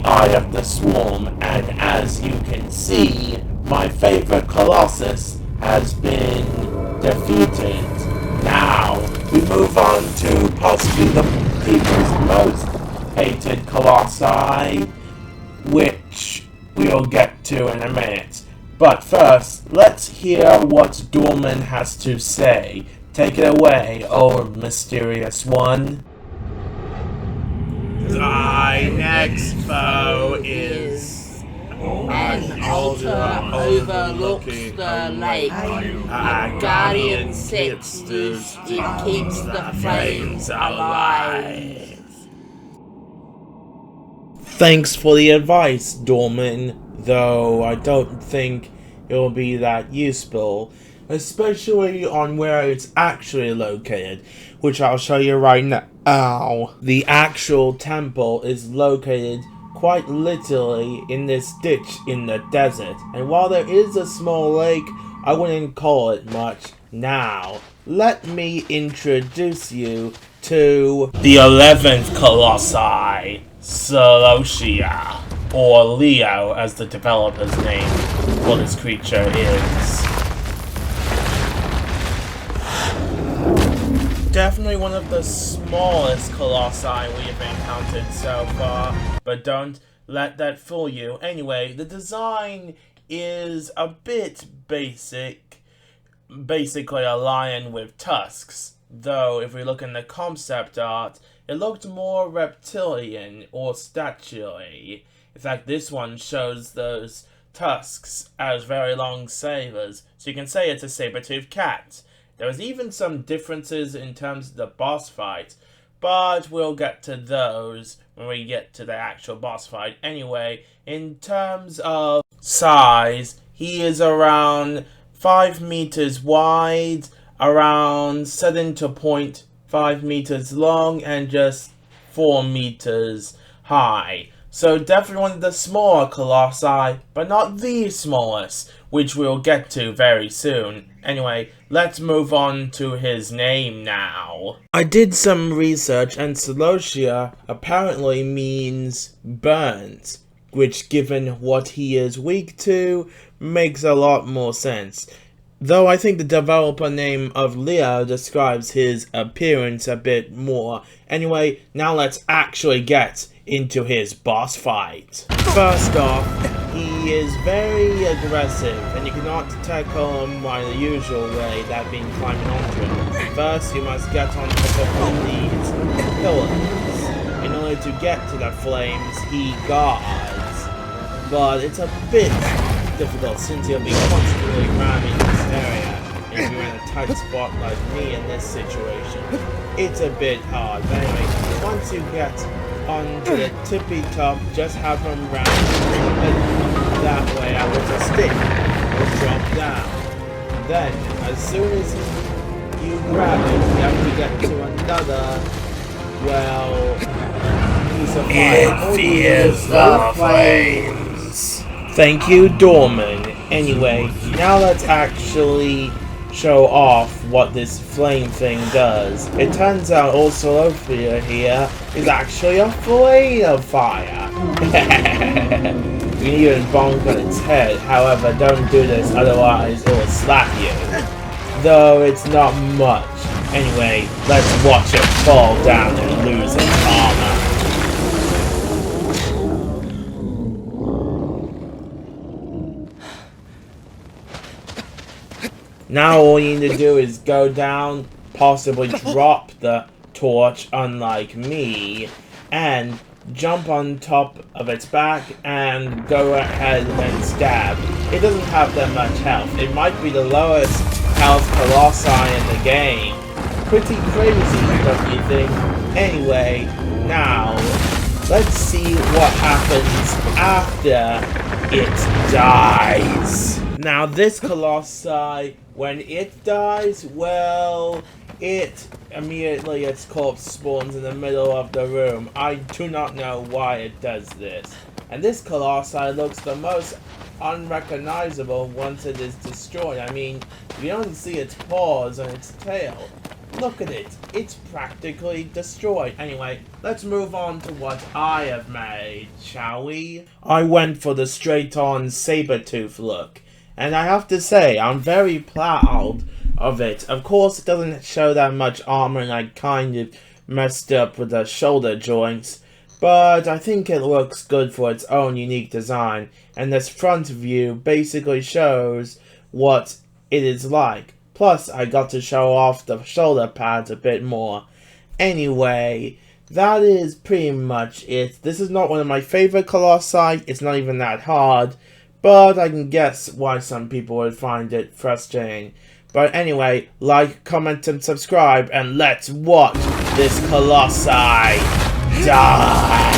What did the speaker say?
eye of the swarm, and as you can see, my favorite Colossus has been defeated. Now, we move on to possibly the people's most hated Colossi, which we'll get to in a minute. But first, let's hear what Dorman has to say. Take it away, oh mysterious one. Thy next foe is an altar overlooks the lake. A guardian sits, it keeps the flames alive. Thanks for the advice, Dorman, though I don't think it'll be that useful, especially on where it's actually located, which I'll show you right now. The actual temple is located quite literally in this ditch in the desert, and while there is a small lake, I wouldn't call it much. Now, let me introduce you to the 11th Colossi, Celosia, or Leo as the developer's name for this creature is. Definitely one of the smallest Colossi we have encountered so far, but don't let that fool you. Anyway, the design is a bit basic, basically a lion with tusks, though if we look in the concept art, it looked more reptilian or statuary. In fact, this one shows those tusks as very long sabers, so you can say it's a saber-toothed cat. There was even some differences in terms of the boss fight, but we'll get to those when we get to the actual boss fight. Anyway, in terms of size, he is around 5 meters wide, around 7.5 meters long, and just 4 meters high. So definitely one of the smaller Colossi, but not the smallest, which we'll get to very soon. Anyway, let's move on to his name now. I did some research, and Celosia apparently means burnt, which given what he is weak to, makes a lot more sense. Though I think the developer name of Leo describes his appearance a bit more. Anyway, now let's actually get into his boss fight. First off, he is very aggressive, and you cannot tackle him by the usual way, that being climbing onto him. First, you must get on top of these pillars in order to get to the flames he guards. But it's a bit difficult since he'll be constantly ramming this area. If you're in a tight spot like me in this situation, it's a bit hard. But anyway, once you get onto the tippy top, just have him round and that way out with a stick will drop down. Then, as soon as you grab it, you have to get to another, well, piece of fire. It fears the flames. Thank you, Dorman. Anyway, now let's actually show off what this flame thing does. It turns out also Celosia here is actually a flame of fire. You can even bonk on its head, however don't do this otherwise it will slap you. Though it's not much. Anyway, let's watch it fall down and lose its armor. Now all you need to do is go down, possibly drop the torch unlike me, and jump on top of its back and go ahead and stab. It doesn't have that much health. It might be the lowest health Colossi in the game. Pretty crazy, don't you think? Anyway, now, let's see what happens after it dies. Now this Colossi, when it dies, well, immediately its corpse spawns in the middle of the room. I do not know why it does this. And this Colossi looks the most unrecognizable once it is destroyed. I mean, you only see its paws and its tail. Look at it. It's practically destroyed. Anyway, let's move on to what I have made, shall we? I went for the straight-on saber-tooth look. And I have to say, I'm very proud of it. Of course, it doesn't show that much armor, and I kind of messed up with the shoulder joints. But I think it looks good for its own unique design. And this front view basically shows what it is like. Plus, I got to show off the shoulder pads a bit more. Anyway, that is pretty much it. This is not one of my favorite Colossi. It's not even that hard. But I can guess why some people would find it frustrating. But anyway, like, comment, and subscribe. And let's watch this Colossi die.